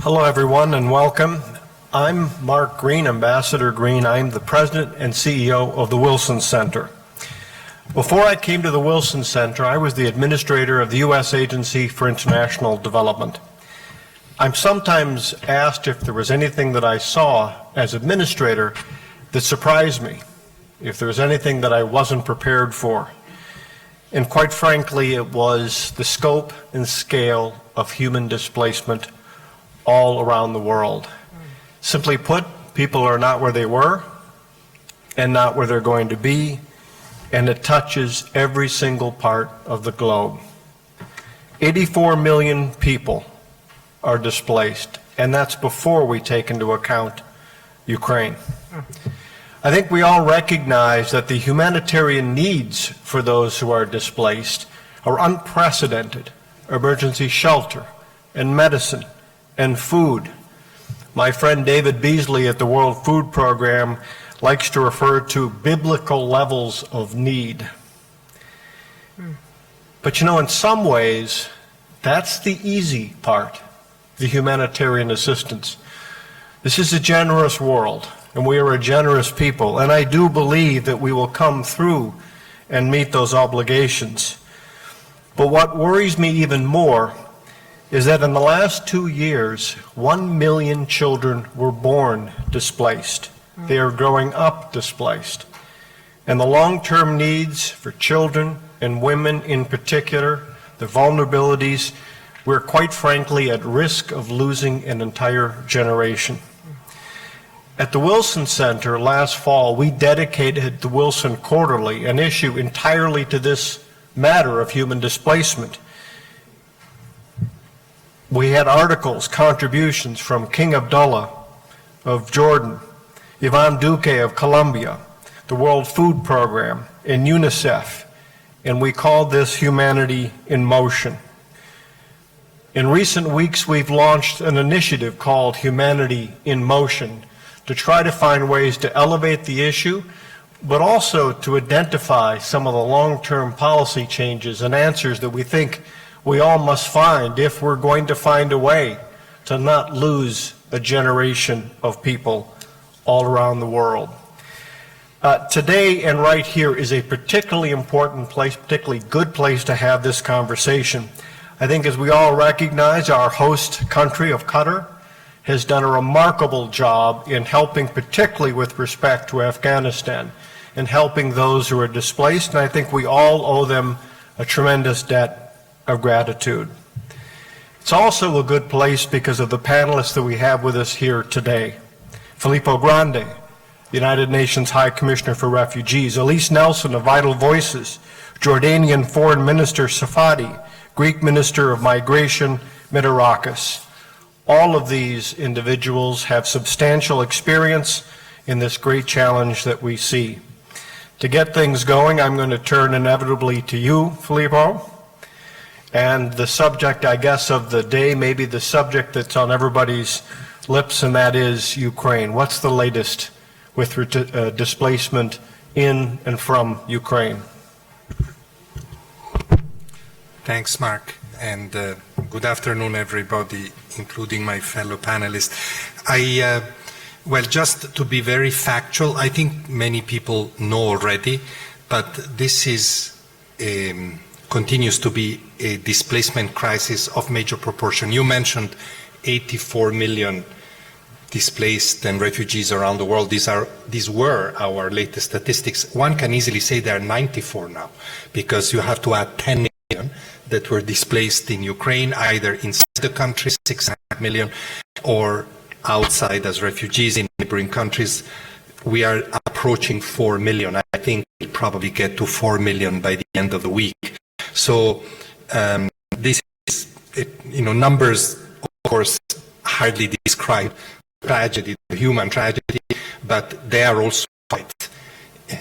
Hello everyone and welcome. I'm Mark Green, Ambassador Green. I'm the President and CEO of the Wilson Center. Before I came to the Wilson Center, I was the administrator of the U.S. Agency for International Development. I'm sometimes asked if there was anything that I saw as administrator that surprised me, if there was anything that I wasn't prepared for. And quite frankly, it was the scope and scale of human displacement all around the world. Simply put, people are not where they were and not where they're going to be, and it touches every single part of the globe. 84 million people are displaced, and that's before we take into account Ukraine. I think we all recognize that the humanitarian needs for those who are displaced are unprecedented. Emergency shelter and medicine and food. My friend David Beasley at the World Food Program likes to refer to biblical levels of need. But you know, in some ways, that's the easy part, the humanitarian assistance. This is a generous world, and we are a generous people, and I do believe that we will come through and meet those obligations. But what worries me even more is that in the last 2 years, 1 million children were born displaced. They are growing up displaced. And the long-term needs for children and women in particular, the vulnerabilities, we're quite frankly at risk of losing an entire generation. At the Wilson Center last fall, we dedicated the Wilson Quarterly, an issue entirely to this matter of human displacement. We had articles, contributions from King Abdullah of Jordan, Ivan Duque of Colombia, the World Food Program, and UNICEF, and we called this Humanity in Motion. In recent weeks, we've launched an initiative called Humanity in Motion to try to find ways to elevate the issue, but also to identify some of the long-term policy changes and answers that we think we all must find if we're going to find a way to not lose a generation of people all around the world. Today and right here is a particularly important place, particularly good place to have this conversation. I think as we all recognize, our host country of Qatar has done a remarkable job in helping, particularly with respect to Afghanistan, and helping those who are displaced, and I think we all owe them a tremendous debt of gratitude. It's also a good place because of the panelists that we have with us here today. Filippo Grande, the United Nations High Commissioner for Refugees, Elise Nelson of Vital Voices, Jordanian Foreign Minister Safadi, Greek Minister of Migration Mitsotakis. All of these individuals have substantial experience in this great challenge that we see. To get things going, I'm going to turn inevitably to you, Filippo. And the subject, I guess, of the day, maybe the subject that's on everybody's lips, and that is Ukraine. What's the latest with displacement in and from Ukraine? Thanks, Mark, and good afternoon, everybody, including my fellow panelists. Well, just to be very factual, I think many people know already, but this is continues to be a displacement crisis of major proportion. You mentioned 84 million displaced and refugees around the world. These were our latest statistics. One can easily say there are 94 now, because you have to add 10 million that were displaced in Ukraine, either inside the country, 6.5 million, or outside as refugees in neighboring countries. We are approaching 4 million. I think we'll probably get to 4 million by the end of the week. So this is, numbers, of course, hardly describe tragedy, the human tragedy, but they are also quite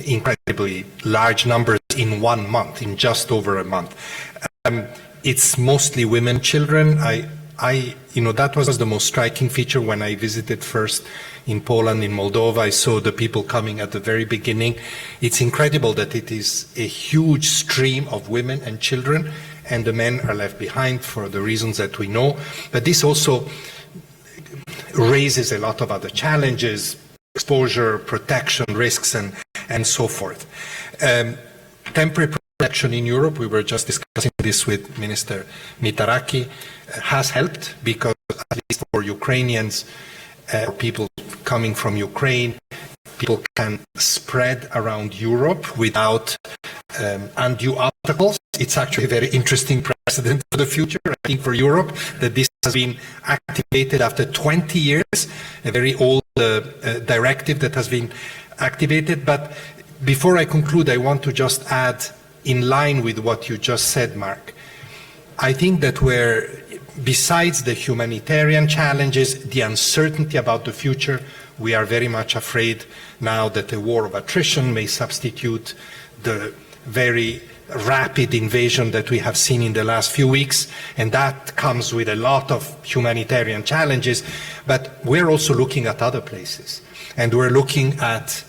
incredibly large numbers in 1 month, in just over a month. It's mostly women, children. That was the most striking feature when I visited first in Poland, in Moldova. I saw the people coming at the very beginning. It's incredible that it is a huge stream of women and children, and the men are left behind for the reasons that we know. But this also raises a lot of other challenges, exposure, protection, risks, and so forth. Temporary protection in Europe, we were just discussing this with Minister Mitaraki, has helped because at least for Ukrainians, people coming from Ukraine, people can spread around Europe without undue obstacles. It's actually a very interesting precedent for the future, I think, for Europe, that this has been activated after 20 years, a very old directive that has been activated. But before I conclude, I want to just add, in line with what you just said, Mark, I think that besides the humanitarian challenges, the uncertainty about the future, we are very much afraid now that a war of attrition may substitute the very rapid invasion that we have seen in the last few weeks, and that comes with a lot of humanitarian challenges. But we're also looking at other places, and we're looking at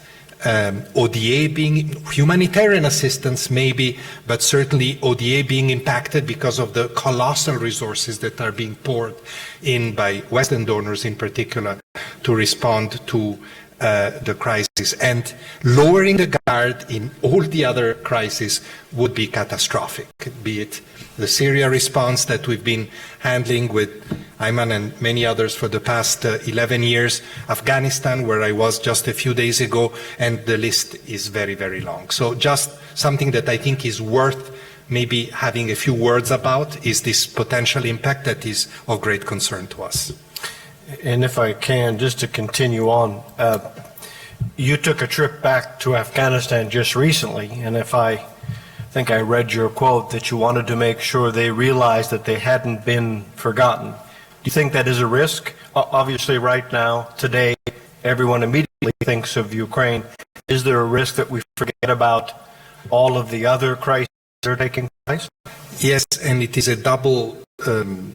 ODA being humanitarian assistance maybe, but certainly ODA being impacted because of the colossal resources that are being poured in by Western donors in particular to respond to the crisis. And lowering the guard in all the other crises would be catastrophic, be it the Syria response that we've been handling with Ayman and many others for the past 11 years, Afghanistan, where I was just a few days ago, and the list is very, very long. So just something that I think is worth maybe having a few words about is this potential impact that is of great concern to us. And if I can, just to continue on, you took a trip back to Afghanistan just recently, and I think I read your quote that you wanted to make sure they realized that they hadn't been forgotten. Do you think that is a risk? Obviously, right now, today, everyone immediately thinks of Ukraine. Is there a risk that we forget about all of the other crises that are taking place? Yes, and it is a double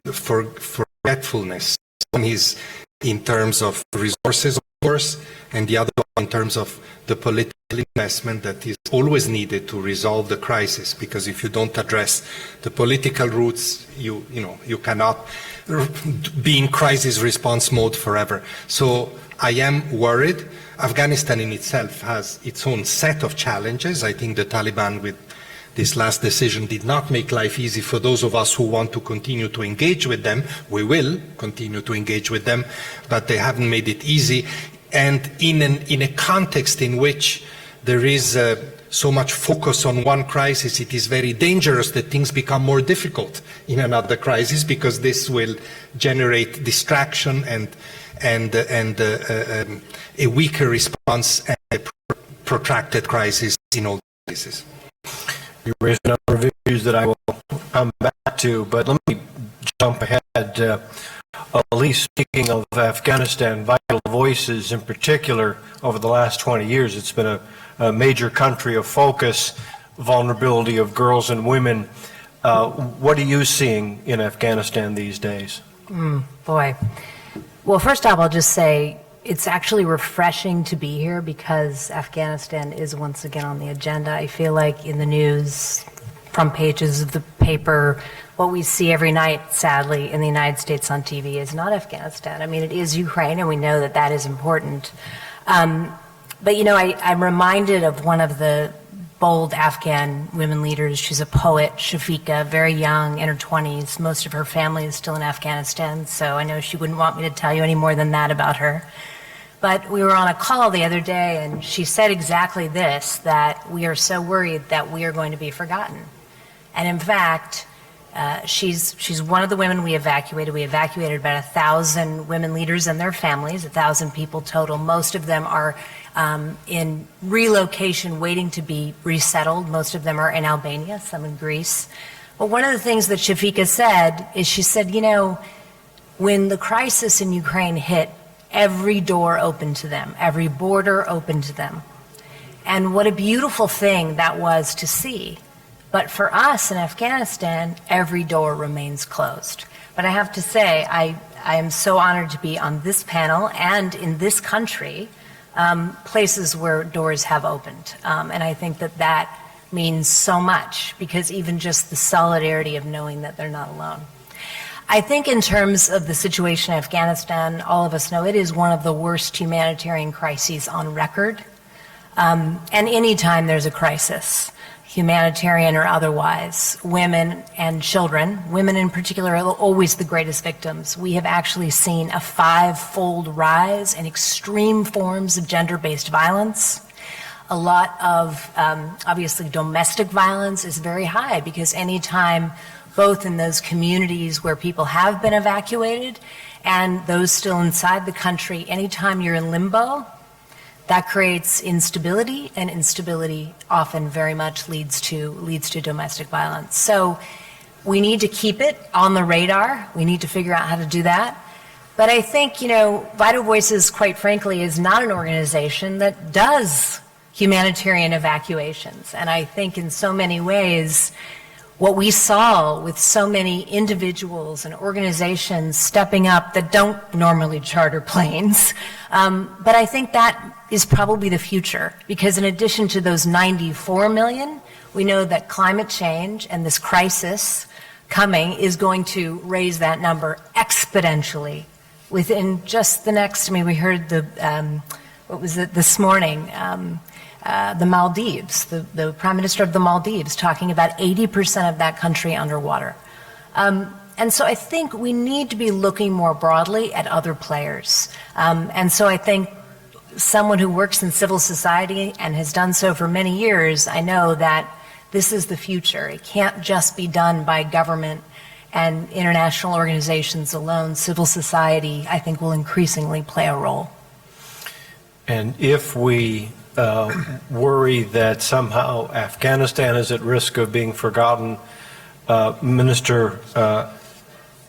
forgetfulness. One is in terms of resources, of course, and the other one in terms of the political investment that is always needed to resolve the crisis. Because if you don't address the political roots, you cannot be in crisis response mode forever. So I am worried. Afghanistan in itself has its own set of challenges. I think the Taliban with this last decision did not make life easy for those of us who want to continue to engage with them. We will continue to engage with them, but they haven't made it easy. And in a context in which there is so much focus on one crisis, it is very dangerous that things become more difficult in another crisis, because this will generate distraction and a weaker response and a protracted crisis in all cases. You raised a number of issues that I will come back to, but let me jump ahead. Ali, speaking of Afghanistan, vital voices in particular over the last 20 years, it's been a major country of focus, vulnerability of girls and women. What are you seeing in Afghanistan these days? Boy. Well, first off, I'll just say it's actually refreshing to be here because Afghanistan is once again on the agenda. I feel like in the news, front pages of the paper, what we see every night, sadly, in the United States on TV is not Afghanistan. I mean, it is Ukraine, and we know that that is important. But, you know, I'm reminded of one of the bold Afghan women leaders. She's a poet, Shafika, very young, in her 20s. Most of her family is still in Afghanistan, so I know she wouldn't want me to tell you any more than that about her. But we were on a call the other day, and she said exactly this, that we are so worried that we are going to be forgotten. And in fact, she's one of the women we evacuated. We evacuated about 1,000 women leaders and their families, 1,000 people total. Most of them are in relocation waiting to be resettled. Most of them are in Albania, some in Greece. But one of the things that Shafika said is she said, you know, when the crisis in Ukraine hit, every door opened to them, every border opened to them. And what a beautiful thing that was to see. But for us in Afghanistan, every door remains closed. But I have to say, I am so honored to be on this panel and in this country, places where doors have opened. And I think that that means so much, because even just the solidarity of knowing that they're not alone. I think in terms of the situation in Afghanistan, all of us know it is one of the worst humanitarian crises on record. And anytime there's a crisis, humanitarian or otherwise, women and children, women in particular, are always the greatest victims. We have actually seen a 5-fold rise in extreme forms of gender-based violence. A lot of, obviously, domestic violence is very high because anytime, both in those communities where people have been evacuated and those still inside the country, anytime you're in limbo, that creates instability, and instability often very much leads to domestic violence. So we need to keep it on the radar. We need to figure out how to do that. But I think, Vital Voices, quite frankly, is not an organization that does humanitarian evacuations. And I think in so many ways, what we saw with so many individuals and organizations stepping up that don't normally charter planes, but I think that is probably the future, because in addition to those 94 million, we know that climate change and this crisis coming is going to raise that number exponentially within just the next, we heard what was it this morning, the Maldives, the Prime Minister of the Maldives talking about 80% of that country underwater. And so I think we need to be looking more broadly at other players. And so I think someone who works in civil society and has done so for many years, I know that this is the future. It can't just be done by government and international organizations alone. Civil society, I think, will increasingly play a role. And if we worry that somehow Afghanistan is at risk of being forgotten, Minister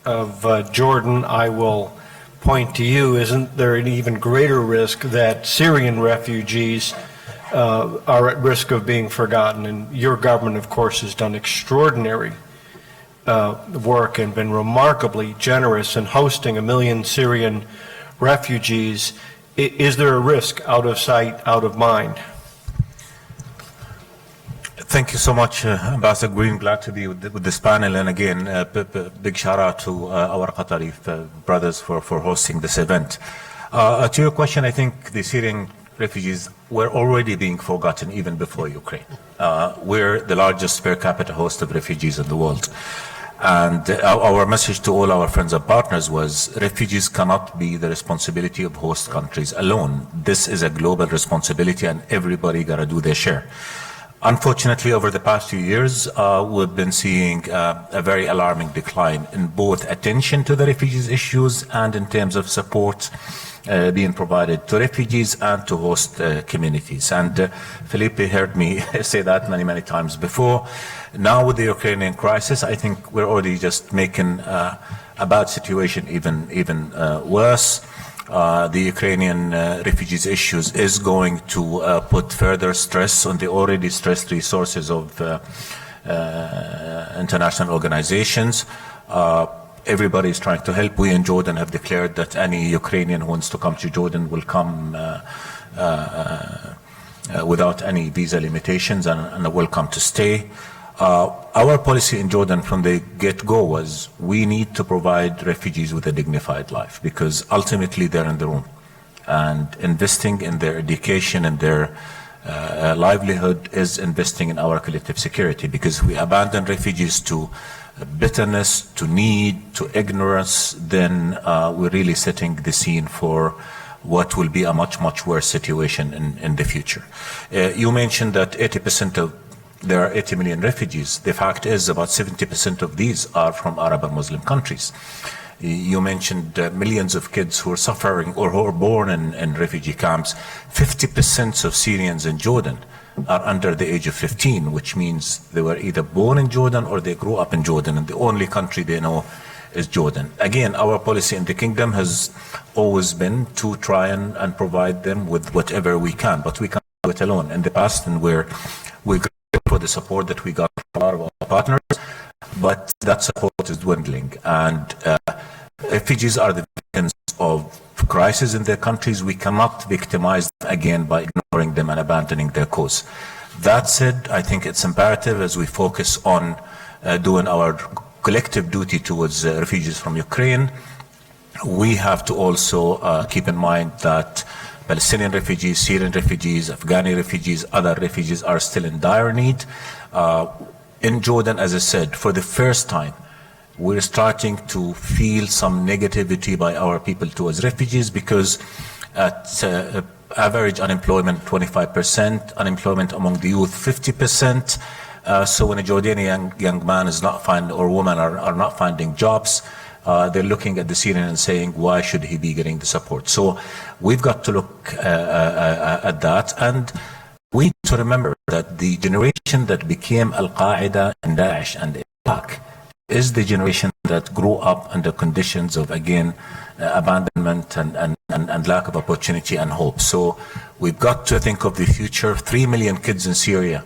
of Jordan, I will point to you. Isn't there an even greater risk that Syrian refugees are at risk of being forgotten? And your government, of course, has done extraordinary work and been remarkably generous in hosting 1 million Syrian refugees. Is there a risk out of sight, out of mind? Thank you so much, Ambassador Green. Glad to be with this panel. And again, big shout out to our Qatari brothers for hosting this event. To your question, I think the Syrian refugees were already being forgotten even before Ukraine. We're the largest per capita host of refugees in the world. And our message to all our friends and partners was refugees cannot be the responsibility of host countries alone. This is a global responsibility and everybody got to do their share. Unfortunately, over the past few years, we've been seeing a very alarming decline in both attention to the refugees issues and in terms of support being provided to refugees and to host communities. And Felipe heard me say that many, many times before. Now with the Ukrainian crisis, I think we're already just making a bad situation even worse. The Ukrainian refugees issues is going to put further stress on the already stressed resources of international organizations. Everybody is trying to help. We in Jordan have declared that any Ukrainian who wants to come to Jordan will come without any visa limitations and are welcome to stay. Our policy in Jordan from the get-go was we need to provide refugees with a dignified life because ultimately they're in their own. And investing in their education and their livelihood is investing in our collective security, because if we abandon refugees to bitterness, to need, to ignorance, then we're really setting the scene for what will be a much, much worse situation in the future. You mentioned that there are 80 million refugees. The fact is about 70% of these are from Arab and Muslim countries. You mentioned millions of kids who are suffering or who are born in refugee camps. 50% of Syrians in Jordan are under the age of 15, which means they were either born in Jordan or they grew up in Jordan, and the only country they know is Jordan. Again, our policy in the kingdom has always been to try and provide them with whatever we can, but we can't do it alone. In the past, and we're grateful for the support that we got from a lot of our partners, but that support is dwindling. And refugees are the victims of crisis in their countries. We cannot victimize them again by ignoring them and abandoning their cause. That said, I think it's imperative as we focus on doing our collective duty towards refugees from Ukraine, we have to also keep in mind that Palestinian refugees, Syrian refugees, Afghani refugees, other refugees are still in dire need. In Jordan, as I said, for the first time, we're starting to feel some negativity by our people towards refugees because at average unemployment 25%, unemployment among the youth 50%. So when a Jordanian young man is not finding, or woman are not finding jobs, they're looking at the Syrian and saying, why should he be getting the support? So we've got to look at that. And we need to remember that the generation that became Al-Qaeda and Daesh and Iraq is the generation that grew up under conditions of, again, abandonment and lack of opportunity and hope. So we've got to think of the future. 3 million kids in Syria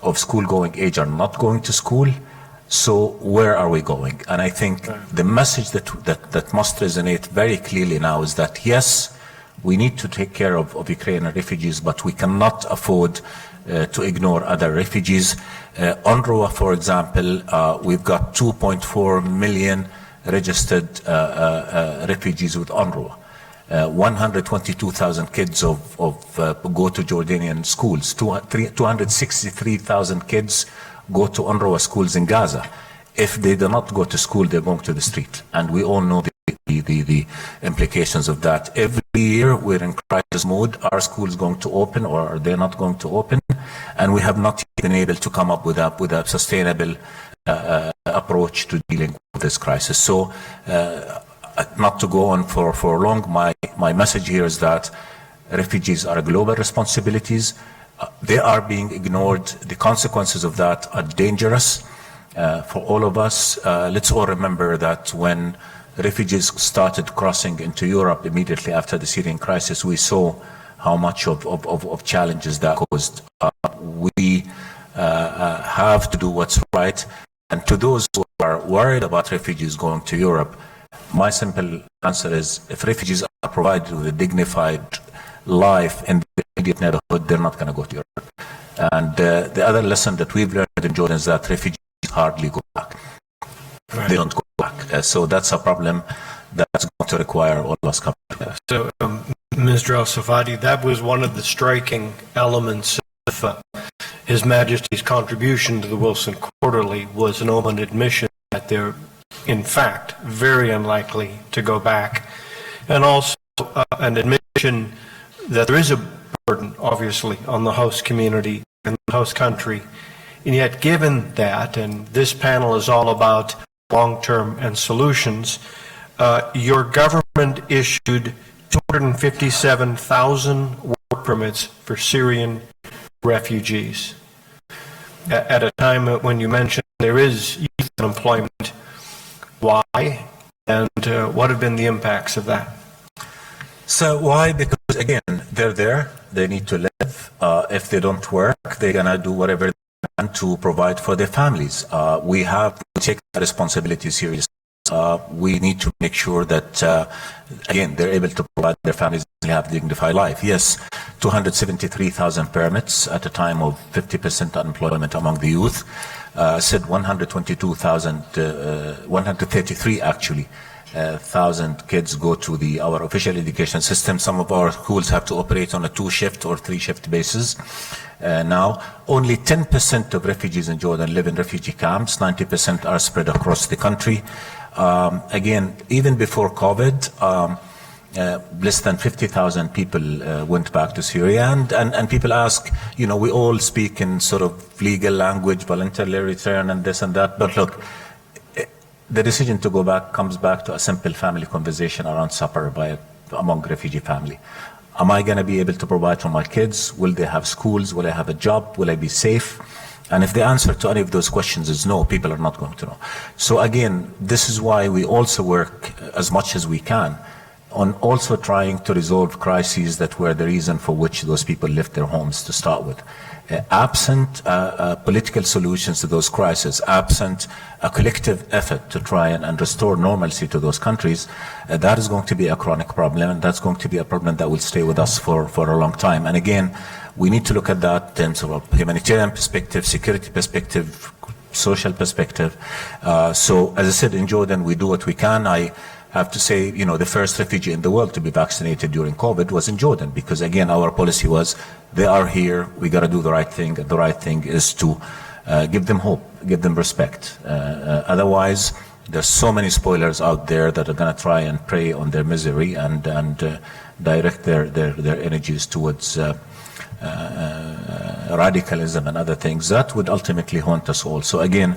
of school-going age are not going to school. So where are we going? And I think the message that must resonate very clearly now is that, yes, we need to take care of Ukrainian refugees, but we cannot afford to ignore other refugees. UNRWA, for example, we've got 2.4 million registered refugees with UNRWA. 122,000 kids go to Jordanian schools. 263,000 kids go to UNRWA schools in Gaza. If they do not go to school, they're going to the street. And we all know the implications of that. Every year we're in crisis mode. Are schools going to open or are they not going to open? And we have not been able to come up with a sustainable approach to dealing with this crisis. So not to go on for long, my message here is that refugees are global responsibilities. They are being ignored. The consequences of that are dangerous for all of us. Let's all remember that when refugees started crossing into Europe immediately after the Syrian crisis, we saw how much of challenges that caused. We have to do what's right. And to those who are worried about refugees going to Europe, my simple answer is, if refugees are provided with a dignified life in the immediate neighborhood, they're not going to go to Europe. And the other lesson that we've learned in Jordan is that refugees hardly go back. Right. They don't go back. So that's a problem that's going to require all of us coming together. So, Mr. Al-Safadi, that was one of the striking elements of His Majesty's contribution to the Wilson Quarterly, was an open admission that they're, in fact, very unlikely to go back, and also an admission that there is a burden, obviously, on the host community and the host country. And yet, given that, and this panel is all about long-term and solutions, your government issued 257,000 work permits for Syrian refugees at a time when you mentioned there is youth unemployment. Why, and what have been the impacts of that? So why? Because again, they're there, they need to live. If they don't work, they're gonna do whatever they can to provide for their families. We have to take that responsibility seriously. We need to make sure that, again, they're able to provide their families and have a dignified life. Yes, 273,000 permits at a time of 50% unemployment among the youth. Said 133 actually. 1,000 kids go to our official education system. Some of our schools have to operate on a 2-shift or 3-shift basis. Now, only 10% of refugees in Jordan live in refugee camps. 90% are spread across the country. Again, even before COVID, less than 50,000 people went back to Syria. And people ask, you know, we all speak in sort of legal language, voluntary return and this and that. But look, the decision to go back comes back to a simple family conversation around supper among refugee family. Am I going to be able to provide for my kids? Will they have schools? Will I have a job? Will I be safe? And if the answer to any of those questions is no, people are not going to know. So again, this is why we also work as much as we can on also trying to resolve crises that were the reason for which those people left their homes to start with. Absent political solutions to those crises, absent a collective effort to try and restore normalcy to those countries, that is going to be a chronic problem, and that's going to be a problem that will stay with us for a long time. And again, we need to look at that in sort of humanitarian perspective, security perspective, social perspective. So as I said, in Jordan, we do what we can. I have to say, the first refugee in the world to be vaccinated during COVID was in Jordan, because again, our policy was, they are here, we got to do the right thing. And the right thing is to give them hope, give them respect. Otherwise, there's so many spoilers out there that are going to try and prey on their misery and direct their energies towards radicalism and other things that would ultimately haunt us all. So again,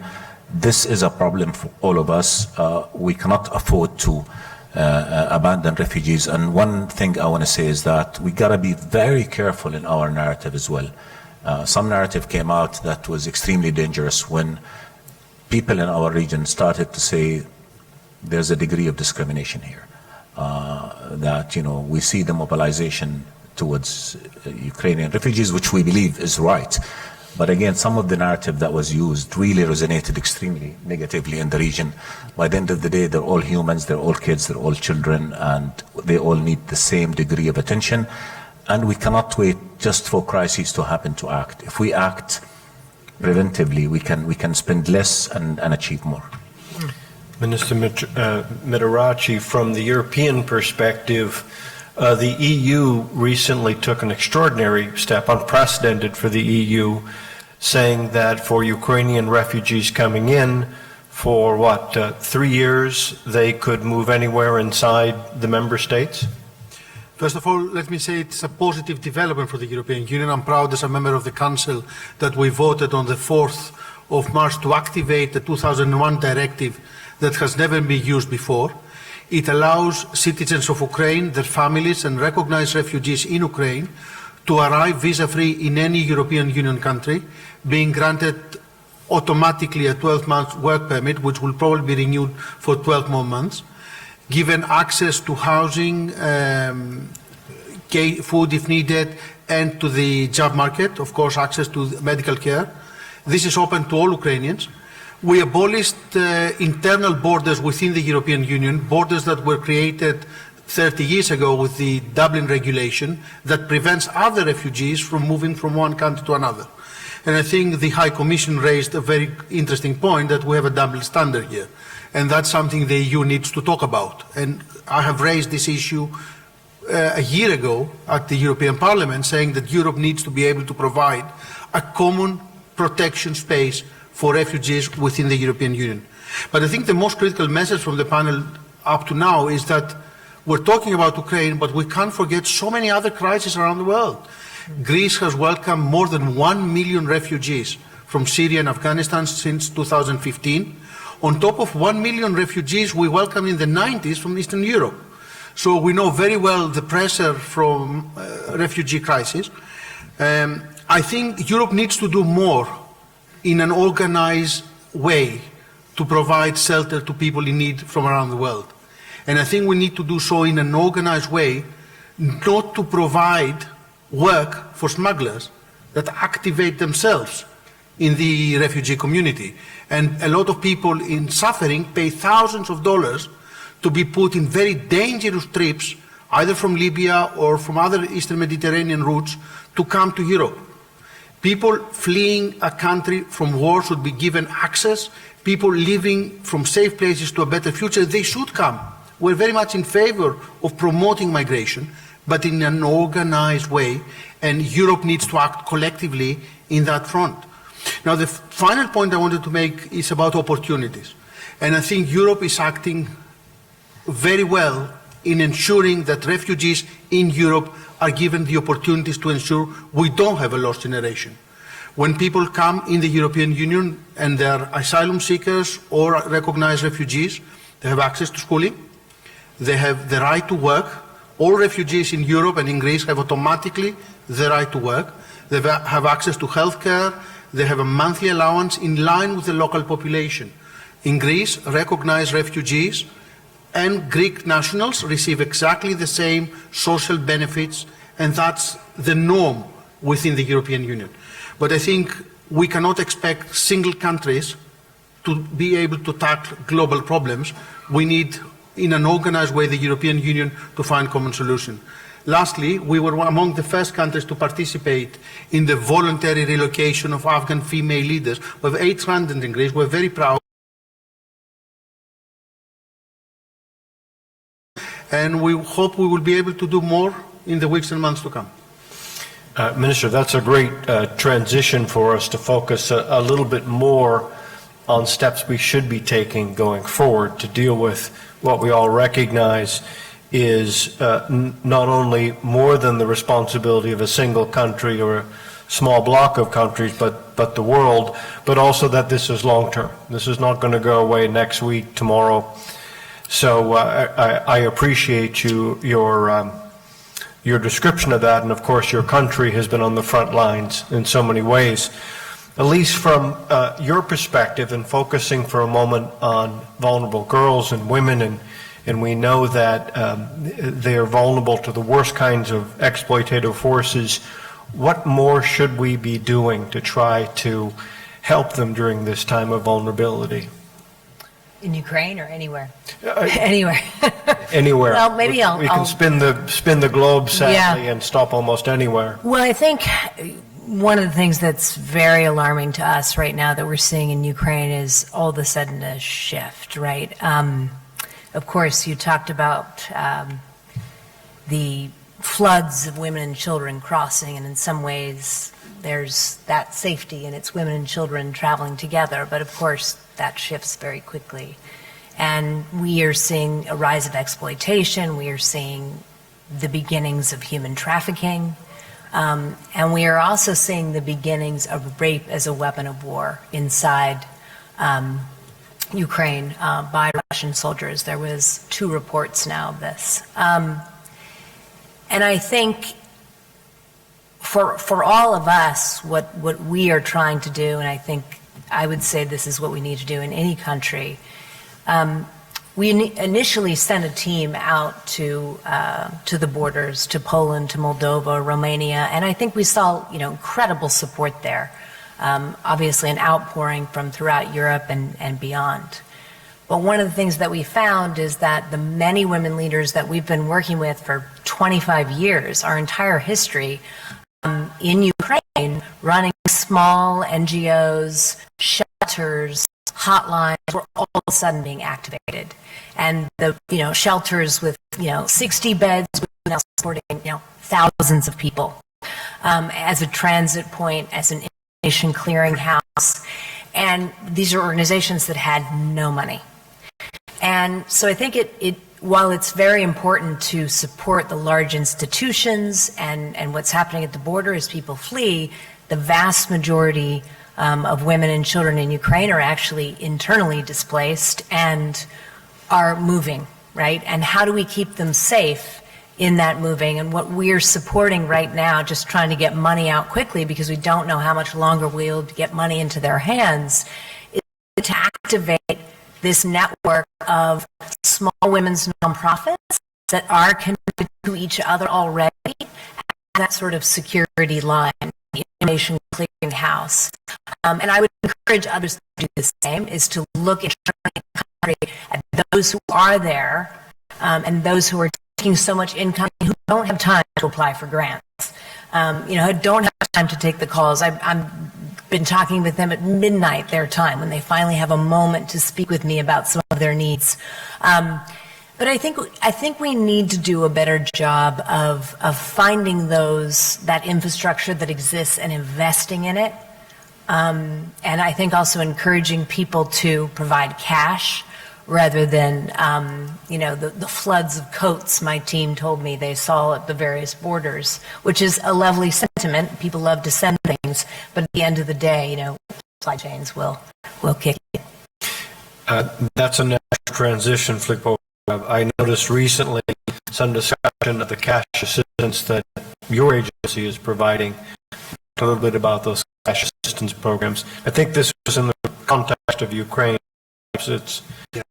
this is a problem for all of us. We cannot afford to abandon refugees. And one thing I want to say is that we got to be very careful in our narrative as well. Some narrative came out that was extremely dangerous when people in our region started to say there's a degree of discrimination here. That, we see the mobilization towards Ukrainian refugees, which we believe is right. But again, some of the narrative that was used really resonated extremely negatively in the region. By the end of the day, they're all humans, they're all kids, they're all children, and they all need the same degree of attention. And we cannot wait just for crises to happen to act. If we act preventively, we can spend less and achieve more. Minister Mitarachi, from the European perspective, the EU recently took an extraordinary step, unprecedented for the EU, saying that for Ukrainian refugees coming in, for 3 years, they could move anywhere inside the member states? First of all, let me say it's a positive development for the European Union. I'm proud as a member of the Council that we voted on the 4th of March to activate the 2001 directive that has never been used before. It allows citizens of Ukraine, their families and recognized refugees in Ukraine to arrive visa-free in any European Union country, being granted automatically a 12-month work permit, which will probably be renewed for 12 more months, given access to housing, food if needed, and to the job market, of course, access to medical care. This is open to all Ukrainians. We abolished internal borders within the European Union, borders that were created 30 years ago with the Dublin regulation that prevents other refugees from moving from one country to another. And I think the High Commission raised a very interesting point that we have a double standard here. And that's something the EU needs to talk about. And I have raised this issue a year ago at the European Parliament, saying that Europe needs to be able to provide a common protection space for refugees within the European Union. But I think the most critical message from the panel up to now is that we're talking about Ukraine, but we can't forget so many other crises around the world. Greece has welcomed more than 1 million refugees from Syria and Afghanistan since 2015. On top of 1 million refugees we welcomed in the 90s from Eastern Europe. So we know very well the pressure from refugee crisis. I think Europe needs to do more in an organized way to provide shelter to people in need from around the world. And I think we need to do so in an organized way, not to provide work for smugglers that activate themselves in the refugee community. And a lot of people in suffering pay thousands of dollars to be put in very dangerous trips, either from Libya or from other Eastern Mediterranean routes, to come to Europe. People fleeing a country from war should be given access. People living from safe places to a better future, they should come. We're very much in favor of promoting migration, but in an organized way, and Europe needs to act collectively in that front. Now, the final point I wanted to make is about opportunities. And I think Europe is acting very well in ensuring that refugees in Europe are given the opportunities to ensure we don't have a lost generation. When people come in the European Union and they are asylum seekers or recognized refugees, they have access to schooling, they have the right to work. All refugees in Europe and in Greece have automatically the right to work. They have access to healthcare. They have a monthly allowance in line with the local population. In Greece, recognized refugees and Greek nationals receive exactly the same social benefits, and that's the norm within the European Union. But I think we cannot expect single countries to be able to tackle global problems. We need, in an organized way, the European Union to find common solutions. Lastly, we were among the first countries to participate in the voluntary relocation of Afghan female leaders. We have 800 in Greece. We're very proud. And we hope we will be able to do more in the weeks and months to come. Minister, that's a great transition for us to focus a little bit more on steps we should be taking going forward to deal with what we all recognize is not only more than the responsibility of a single country or a small block of countries, but the world, but also that this is long-term. This is not going to go away next week, tomorrow. So I appreciate your description of that, and of course your country has been on the front lines in so many ways. At least from your perspective, and focusing for a moment on vulnerable girls and women, and we know that they are vulnerable to the worst kinds of exploitative forces, what more should we be doing to try to help them during this time of vulnerability? In Ukraine or anywhere? Anywhere. Anywhere. Well, maybe we can spin the globe, sadly, Yeah. and stop almost anywhere. Well, I think one of the things that's very alarming to us right now that we're seeing in Ukraine is all of a sudden a shift, right? Of course, you talked about the floods of women and children crossing, and in some ways there's that safety, and it's women and children traveling together, but of course that shifts very quickly. And we are seeing a rise of exploitation, we are seeing the beginnings of human trafficking, and we are also seeing the beginnings of rape as a weapon of war inside Ukraine by Russian soldiers. There was 2 reports now of this. And I think for all of us, what we are trying to do, and I think I would say this is what we need to do in any country, we initially sent a team out to the borders, to Poland, to Moldova, Romania, and I think we saw incredible support there. Obviously an outpouring from throughout Europe and beyond. But one of the things that we found is that the many women leaders that we've been working with for 25 years, our entire history, in Ukraine, running small NGOs, shelters, hotlines, were all of a sudden being activated. And the shelters with 60 beds were now supporting thousands of people as a transit point, as an information clearinghouse. And these are organizations that had no money. And so I think while it's very important to support the large institutions and what's happening at the border as people flee, the vast majority of women and children in Ukraine are actually internally displaced and are moving, right? And how do we keep them safe in that moving? And what we're supporting right now, just trying to get money out quickly because we don't know how much longer we'll get money into their hands, is to activate this network of small women's nonprofits that are connected to each other already, that sort of security line, the information clearinghouse. And I would encourage others to do the same, is to look internally at those who are there and those who are taking so much income, who don't have time to apply for grants, who don't have time to take the calls. I've been talking with them at midnight their time when they finally have a moment to speak with me about some of their needs. But I think we need to do a better job of finding that infrastructure that exists and investing in it. And I think also encouraging people to provide cash rather than, the floods of coats my team told me they saw at the various borders, which is a lovely sentiment. People love to send things, but at the end of the day, supply chains will kick in. That's a natural transition, Filippo. I noticed recently some discussion of the cash assistance that your agency is providing. A little bit about those cash assistance programs. I think this was in the context of Ukraine. It's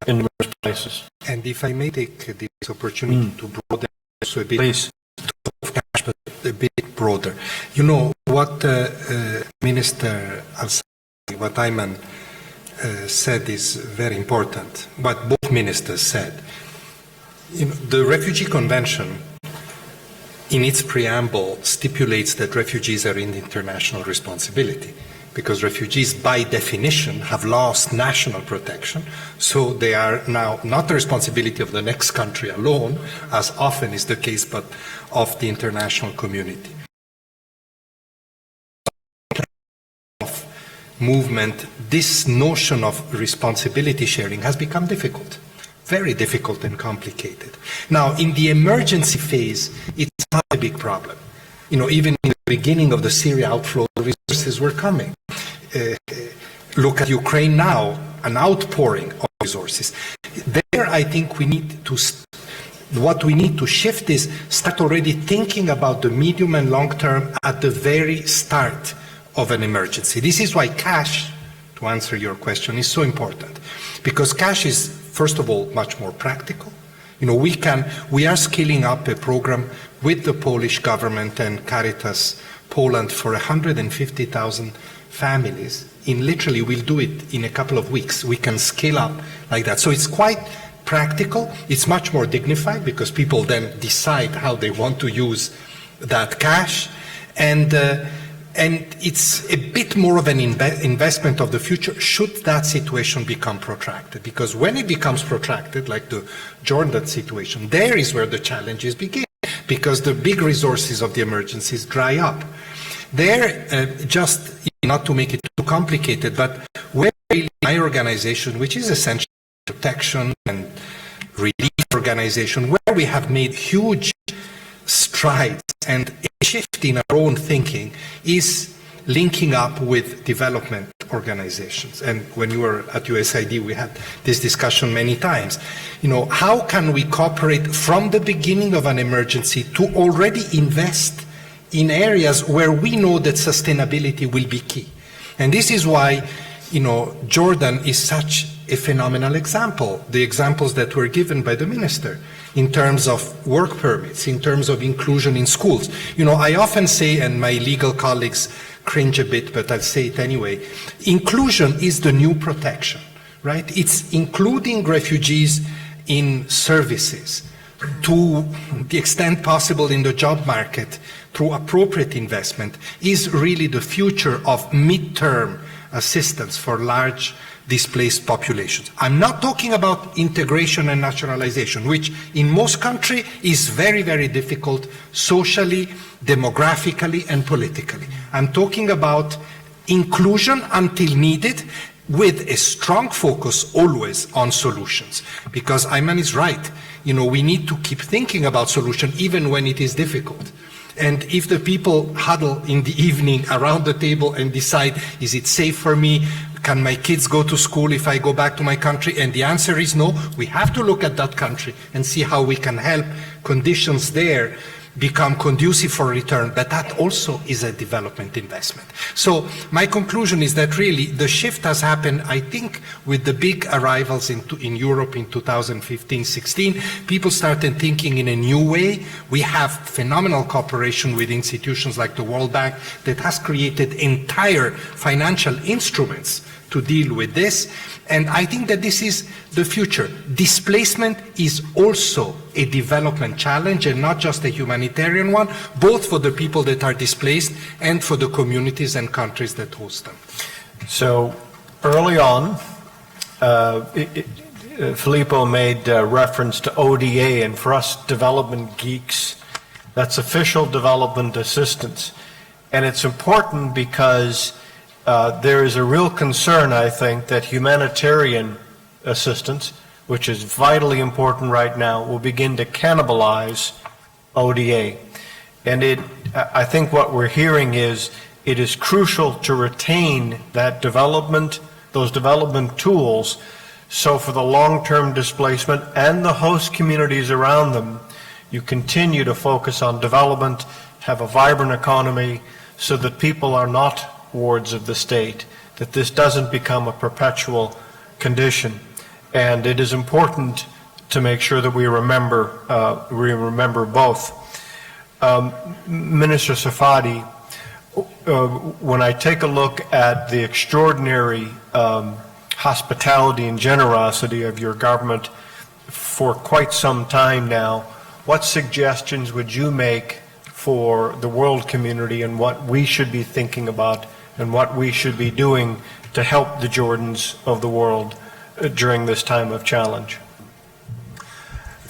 in numerous places. And if I may take this opportunity to broaden also a bit of cash, but a bit broader. What Minister what Ayman said is very important. What both ministers said. The Refugee Convention in its preamble, stipulates that refugees are in international responsibility, because refugees, by definition, have lost national protection, so they are now not the responsibility of the next country alone, as often is the case, but of the international community. Of movement, this notion of responsibility sharing has become difficult. Very difficult and complicated. Now, in the emergency phase, it's not a big problem. Even in the beginning of the Syria outflow, resources were coming. Look at Ukraine now, an outpouring of resources. There, I think what we need to shift is start already thinking about the medium and long term at the very start of an emergency. This is why cash, to answer your question, is so important. Because cash is, first of all, much more practical. We are scaling up a program with the Polish government and Caritas Poland for 150,000 families. Literally, we'll do it in a couple of weeks. We can scale up like that. So it's quite practical. It's much more dignified because people then decide how they want to use that cash. And it's a bit more of an investment of the future should that situation become protracted. Because when it becomes protracted, like the Jordan situation, there is where the challenges begin, because the big resources of the emergencies dry up. There, just not to make it too complicated, but where really my organization, which is essentially protection and relief organization, where we have made huge strides and a shift in our own thinking, is linking up with development organizations. And when you were at USAID, we had this discussion many times. How can we cooperate from the beginning of an emergency to already invest in areas where we know that sustainability will be key? And this is why, Jordan is such a phenomenal example. The examples that were given by the minister in terms of work permits, in terms of inclusion in schools. I often say, and my legal colleagues cringe a bit, but I'll say it anyway, inclusion is the new protection, right? It's including refugees in services to the extent possible in the job market through appropriate investment is really the future of mid-term assistance for large displaced populations. I'm not talking about integration and naturalization, which in most countries is very, very difficult socially, demographically, and politically. I'm talking about inclusion until needed, with a strong focus always on solutions. Because Ayman is right, we need to keep thinking about solution even when it is difficult. And if the people huddle in the evening around the table and decide, is it safe for me? Can my kids go to school if I go back to my country? And the answer is no. We have to look at that country and see how we can help conditions there become conducive for return, but that also is a development investment. So my conclusion is that really the shift has happened, I think, with the big arrivals in Europe in 2015-16. People started thinking in a new way. We have phenomenal cooperation with institutions like the World Bank that has created entire financial instruments to deal with this. And I think that this is the future. Displacement is also a development challenge and not just a humanitarian one, both for the people that are displaced and for the communities and countries that host them. So early on, Filippo made reference to ODA, and for us development geeks, that's official development assistance. And it's important because there is a real concern, I think, that humanitarian assistance, which is vitally important right now, will begin to cannibalize ODA. And I think what we're hearing is it is crucial to retain that development, those development tools, so for the long-term displacement and the host communities around them, you continue to focus on development, have a vibrant economy, so that people are not wards of the state, that this doesn't become a perpetual condition. And it is important to make sure that we remember both. Minister Safadi, when I take a look at the extraordinary hospitality and generosity of your government for quite some time now, what suggestions would you make for the world community and what we should be thinking about and what we should be doing to help the Jordans of the world during this time of challenge?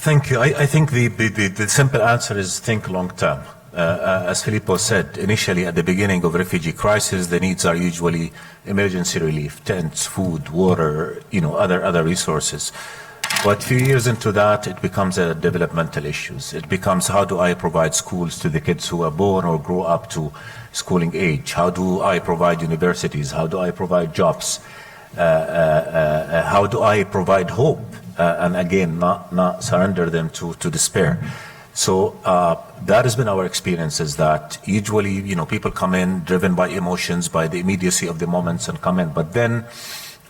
Thank you. I think the simple answer is think long term. As Filippo said, initially at the beginning of refugee crisis, the needs are usually emergency relief, tents, food, water, other resources. But a few years into that, it becomes a developmental issues. It becomes, how do I provide schools to the kids who are born or grow up to schooling age? How do I provide universities? How do I provide jobs? How do I provide hope? And again, not surrender them to despair. So that has been our experience, is that usually, people come in driven by emotions, by the immediacy of the moments and come in. But then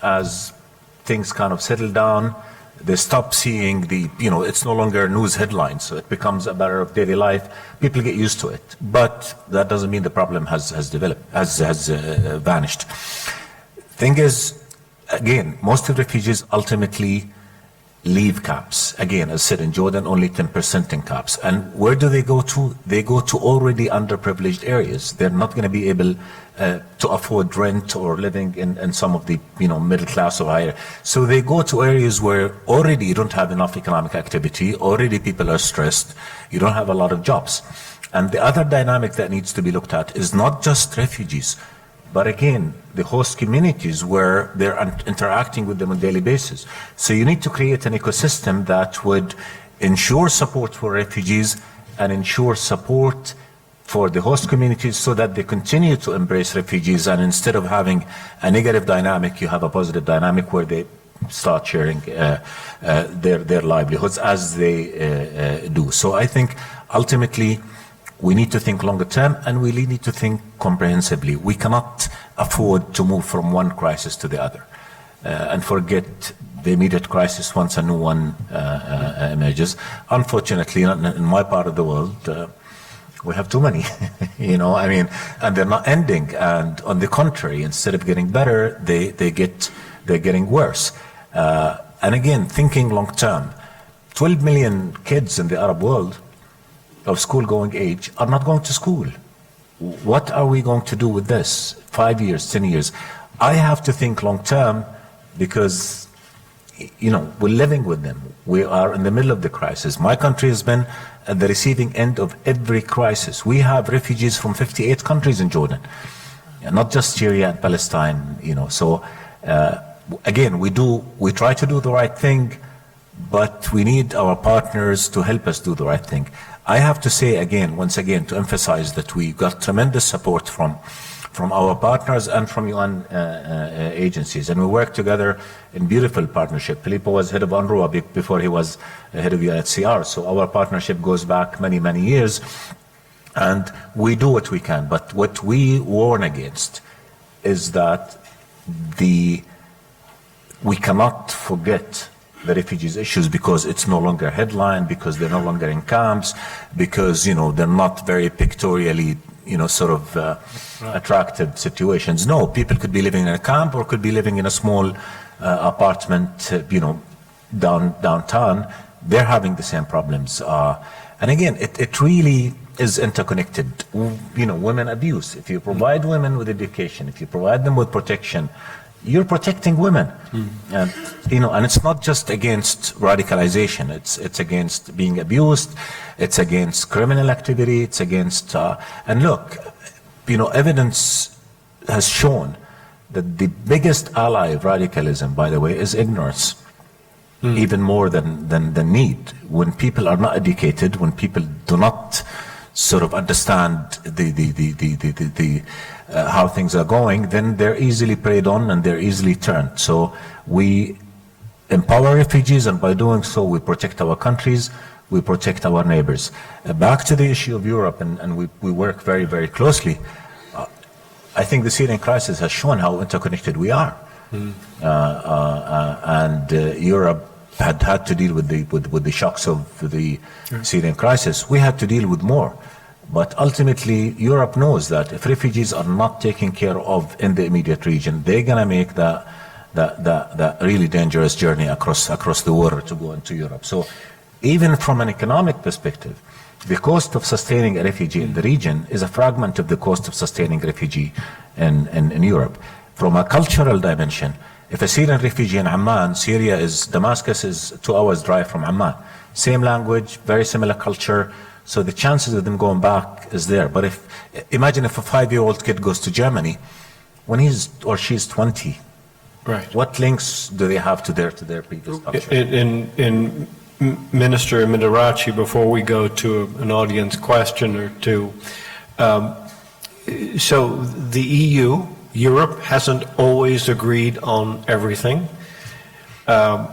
as things kind of settle down, they stop seeing it's no longer news headlines, so it becomes a matter of daily life. People get used to it, but that doesn't mean the problem has vanished. Thing is, again, most of the refugees ultimately leave camps. Again, as said, in Jordan, only 10% in camps. And where do they go to? They go to already underprivileged areas. They're not going to be able to afford rent or living in some of the middle class or higher. So they go to areas where already you don't have enough economic activity, already people are stressed, you don't have a lot of jobs. And the other dynamic that needs to be looked at is not just refugees, but again, the host communities where they're interacting with them on a daily basis. So you need to create an ecosystem that would ensure support for refugees and ensure support for the host communities so that they continue to embrace refugees, and instead of having a negative dynamic, you have a positive dynamic where they start sharing their livelihoods as they do. So I think ultimately, we need to think longer term, and we need to think comprehensively. We cannot afford to move from one crisis to the other and forget the immediate crisis once a new one emerges. Unfortunately, in my part of the world, we have too many, and they're not ending. And on the contrary, instead of getting better, they're getting worse. And again, thinking long term, 12 million kids in the Arab world of school-going age are not going to school. What are we going to do with this? 5 years, 10 years? I have to think long-term because, we're living with them. We are in the middle of the crisis. My country has been at the receiving end of every crisis. We have refugees from 58 countries in Jordan, not just Syria and Palestine, So, again, we try to do the right thing, but we need our partners to help us do the right thing. I have to say once again, to emphasize that we got tremendous support from our partners and from UN agencies, and we work together in beautiful partnership. Filippo was head of UNRWA before he was head of UNHCR, so our partnership goes back many, many years, and we do what we can. But what we warn against is that we cannot forget the refugees issues because it's no longer a headline, because they're no longer in camps, because they're not very pictorially attractive situations. No, people could be living in a camp or could be living in a small apartment downtown. They're having the same problems, and again, it really is interconnected. Women abuse. If you provide women with education, if you provide them with protection, you're protecting women. And it's not just against radicalization, it's against being abused, it's against criminal activity, it's against and look, evidence has shown that the biggest ally of radicalism, by the way, is ignorance. Even more than need. When people are not educated, when people do not sort of understand the how things are going, then they're easily preyed on and they're easily turned. So we empower refugees, and by doing so, we protect our countries, we protect our neighbors. Back to the issue of Europe, and we work very, very closely. I think the Syrian crisis has shown how interconnected we are. And Europe had to deal with the shocks of the Syrian crisis. We had to deal with more. But ultimately, Europe knows that if refugees are not taken care of in the immediate region, they're going to make that really dangerous journey across the water to go into Europe. So even from an economic perspective, The cost of sustaining a refugee in the region is a fragment of the cost of sustaining a refugee in Europe. From a cultural dimension, if a Syrian refugee in Amman, Damascus is 2 hours drive from Amman. Same language, very similar culture, so the chances of them going back is there. But imagine if a 5-year-old kid goes to Germany, when he's or she's 20, Right. what links do they have to their previous culture? In Minister Midarachi, before we go to an audience question or two, so the EU, Europe, hasn't always agreed on everything. The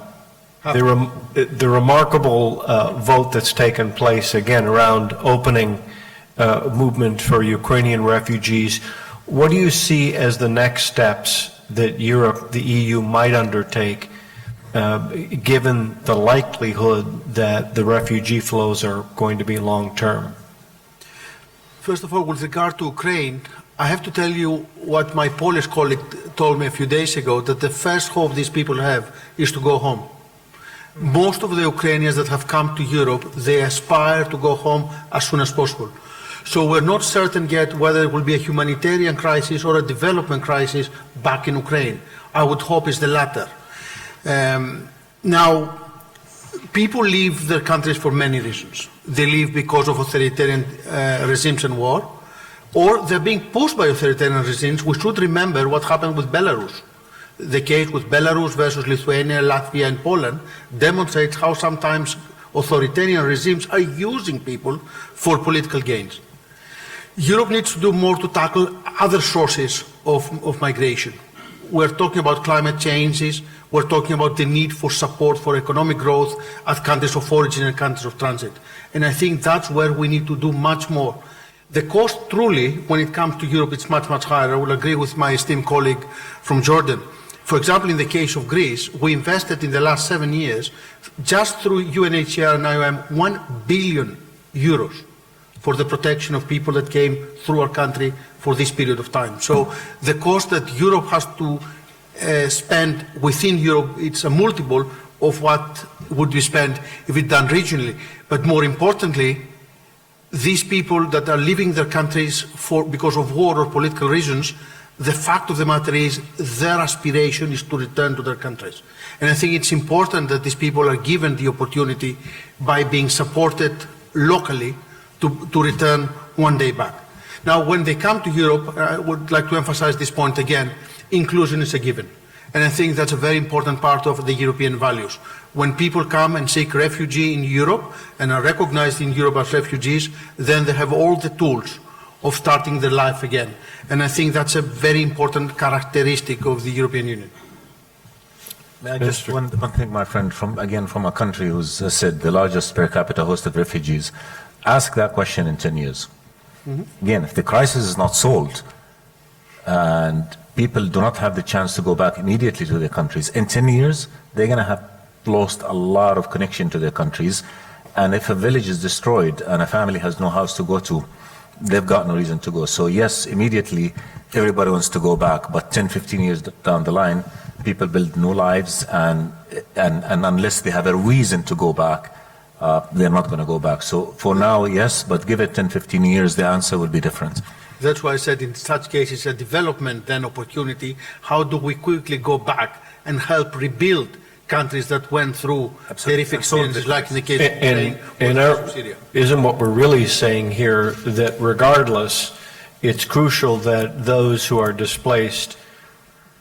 remarkable vote that's taken place, again, around opening movement for Ukrainian refugees, what do you see as the next steps that Europe, the EU, might undertake, given the likelihood that the refugee flows are going to be long-term? First of all, with regard to Ukraine, I have to tell you what my Polish colleague told me a few days ago, that the first hope these people have is to go home. Most of the Ukrainians that have come to Europe, they aspire to go home as soon as possible. So we're not certain yet whether it will be a humanitarian crisis or a development crisis back in Ukraine. I would hope it's the latter. Now, people leave their countries for many reasons. They leave because of authoritarian regimes and war, or they're being pushed by authoritarian regimes. We should remember what happened with Belarus. The case with Belarus versus Lithuania, Latvia, and Poland demonstrates how sometimes authoritarian regimes are using people for political gains. Europe needs to do more to tackle other sources of migration. We're talking about climate changes, we're talking about the need for support for economic growth at countries of origin and countries of transit. And I think that's where we need to do much more. The cost truly, when it comes to Europe, it's much, much higher. I will agree with my esteemed colleague from Jordan. For example, in the case of Greece, we invested in the last 7 years, just through UNHCR and IOM, 1 billion euros for the protection of people that came through our country for this period of time. So the cost that Europe has to spend within Europe, it's a multiple of what would be spent if it's done regionally. But more importantly, these people that are leaving their countries because of war or political reasons, the fact of the matter is their aspiration is to return to their countries. And I think it's important that these people are given the opportunity by being supported locally to return one day back. Now, when they come to Europe, I would like to emphasize this point again, inclusion is a given. And I think that's a very important part of the European values. When people come and seek refugee in Europe and are recognized in Europe as refugees, then they have all the tools of starting their life again. And I think that's a very important characteristic of the European Union. May I just one thing, my friend, from a country who's said the largest per capita host of refugees, ask that question in 10 years. Again, if the crisis is not solved and people do not have the chance to go back immediately to their countries, in 10 years, they're going to have lost a lot of connection to their countries. And if a village is destroyed and a family has no house to go to, they've got no reason to go. So yes, immediately everybody wants to go back, but 10, 15 years down the line, people build new lives, and unless they have a reason to go back, they're not going to go back. So for now, yes, but give it 10, 15 years, the answer will be different. That's why I said in such cases, a development then opportunity. How do we quickly go back and help rebuild countries that went through terrific experiences, like in the case of Ukraine or Syria? Isn't what we're really saying here that regardless, it's crucial that those who are displaced,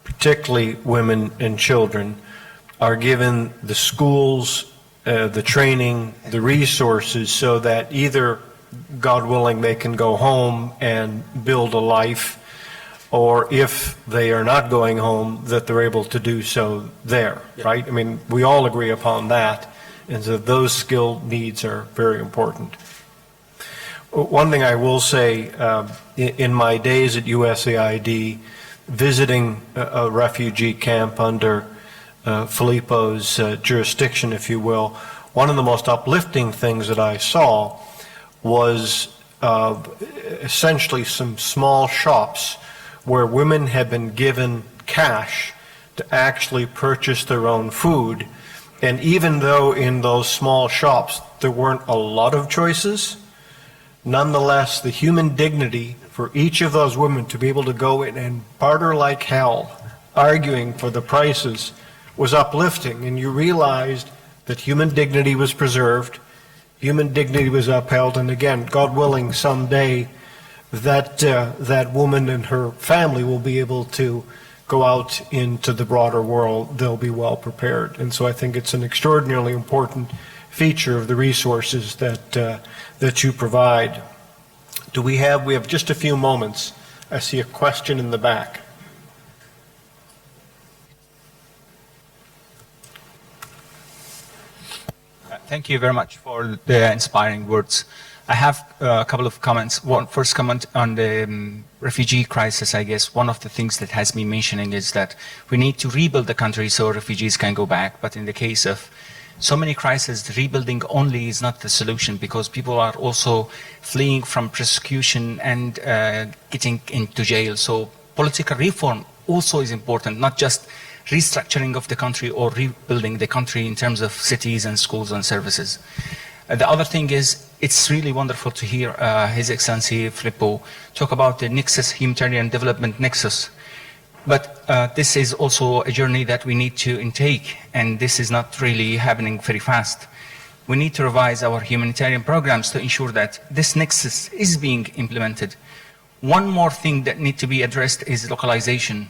particularly women and children, are given the schools, the training, the resources, so that either, God willing, they can go home and build a life, or if they are not going home, that they're able to do so there, right? I mean, we all agree upon that, and so those skill needs are very important. One thing I will say, in my days at USAID, visiting a refugee camp under Filippo's jurisdiction, if you will, one of the most uplifting things that I saw was essentially some small shops where women had been given cash to actually purchase their own food. And even though in those small shops there weren't a lot of choices, nonetheless, the human dignity for each of those women to be able to go in and barter like hell, arguing for the prices, was uplifting. And you realized that human dignity was preserved, human dignity was upheld, and again, God willing, someday that woman and her family will be able to go out into the broader world. They'll be well prepared. And so I think it's an extraordinarily important feature of the resources that you provide. We have just a few moments. I see a question in the back. Thank you very much for the inspiring words. I have a couple of comments. First comment on the refugee crisis, I guess. One of the things that has been mentioning is that we need to rebuild the country so refugees can go back. But in the case of so many crises, rebuilding only is not the solution, because people are also fleeing from persecution and getting into jail. So political reform also is important, not just restructuring of the country or rebuilding the country in terms of cities and schools and services. The other thing is, it's really wonderful to hear His Excellency Filippo talk about the Nexus, humanitarian development nexus. But this is also a journey that we need to intake, and this is not really happening very fast. We need to revise our humanitarian programs to ensure that this nexus is being implemented. One more thing that needs to be addressed is localization.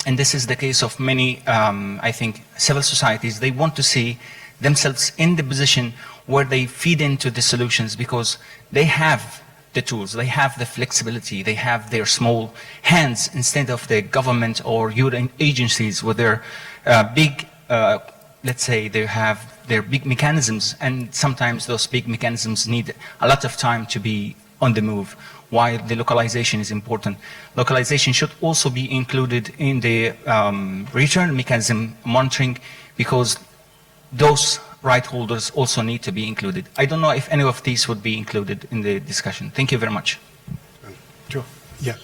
And this is the case of many, I think, civil societies. They want to see themselves in the position where they feed into the solutions, because they have the tools, they have the flexibility, they have their small hands instead of the government or UN agencies with their big, let's say they have their big mechanisms, and sometimes those big mechanisms need a lot of time to be on the move. Why the localization is important. Localization should also be included in the return mechanism monitoring, because those right holders also need to be included. I don't know if any of these would be included in the discussion. Thank you very much. Sure. Yeah.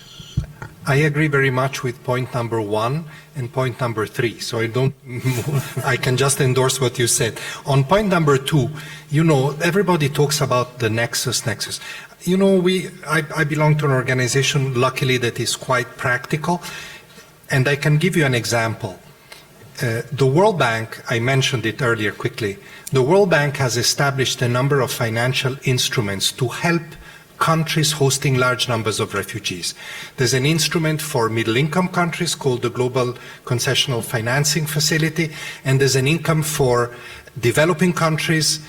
I agree very much with point number 1 and point number 3. So I can just endorse what you said. On point number 2, you know, everybody talks about the nexus. You know, I belong to an organization, luckily, that is quite practical. And I can give you an example. The World Bank, I mentioned it earlier quickly, the World Bank has established a number of financial instruments to help countries hosting large numbers of refugees. There's an instrument for middle-income countries called the Global Concessional Financing Facility, and there's an income for developing countries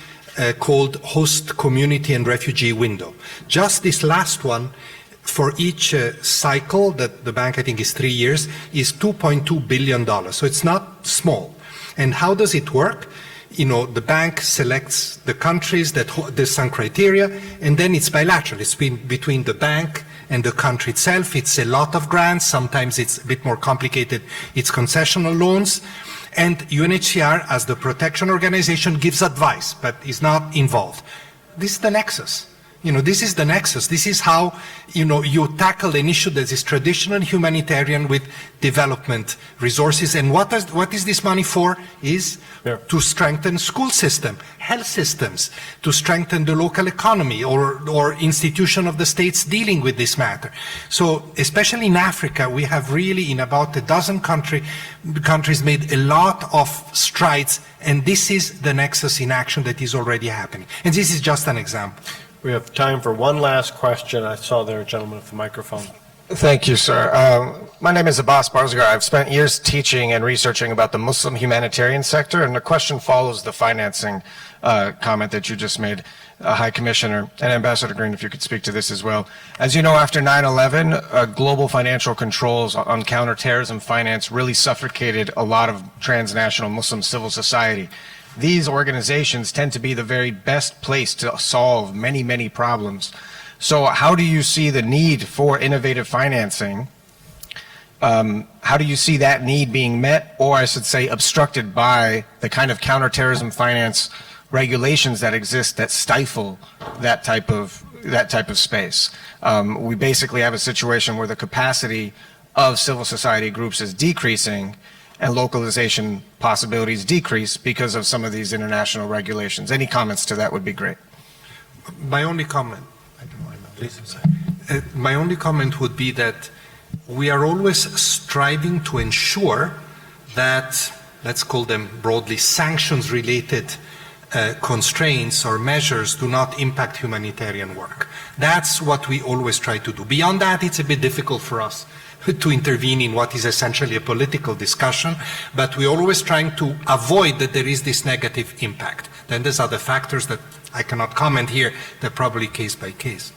called Host Community and Refugee Window. Just this last one, for each cycle, that the bank, I think, is 3 years, is $2.2 billion. So it's not small. And how does it work? You know, the bank selects the countries that there's some criteria, and then it's bilateral. It's between the bank and the country itself. It's a lot of grants. Sometimes it's a bit more complicated. It's concessional loans. And UNHCR, as the protection organization, gives advice, but is not involved. This is the nexus. You know, this is the nexus. This is how, you know, you tackle an issue that is traditional humanitarian with development resources. And what is this money for? Is to strengthen school system, health systems, to strengthen the local economy or institution of the states dealing with this matter. So, especially in Africa, we have really, in about a dozen countries, made a lot of strides. And this is the nexus in action that is already happening. And this is just an example. We have time for one last question. I saw there a gentleman with the microphone. Thank you, sir. My name is Abbas Barzgar. I've spent years teaching and researching about the Muslim humanitarian sector, and the question follows the financing comment that you just made, High Commissioner, and Ambassador Green, if you could speak to this as well. As you know, after 9/11, global financial controls on counterterrorism finance really suffocated a lot of transnational Muslim civil society. These organizations tend to be the very best place to solve many, many problems. So how do you see the need for innovative financing? How do you see that need being met, or I should say obstructed by the kind of counterterrorism finance regulations that exist that stifle that type of space? We basically have a situation where the capacity of civil society groups is decreasing, and localization possibilities decrease because of some of these international regulations. Any comments to that would be great. My only comment, My only comment would be that we are always striving to ensure that, let's call them broadly, sanctions-related constraints or measures do not impact humanitarian work. That's what we always try to do. Beyond that, it's a bit difficult for us to intervene in what is essentially a political discussion, but we're always trying to avoid that there is this negative impact. Then there's other factors that I cannot comment here, they're probably case by case.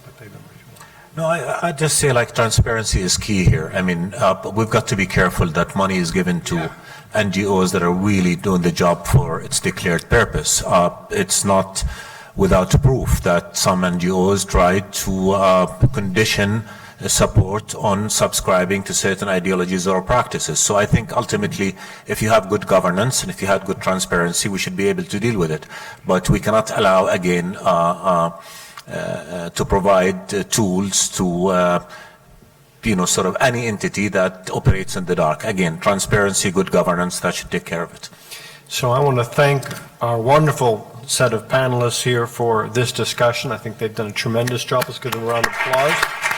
No, I just say like transparency is key here. I mean, we've got to be careful that money is given to NGOs that are really doing the job for its declared purpose. It's not without proof that some NGOs try to condition support on subscribing to certain ideologies or practices. So I think ultimately, if you have good governance and if you have good transparency, we should be able to deal with it. But we cannot allow, again, to provide tools to, sort of any entity that operates in the dark. Again, transparency, good governance, that should take care of it. So I want to thank our wonderful set of panelists here for this discussion. I think they've done a tremendous job. Let's give them a round of applause.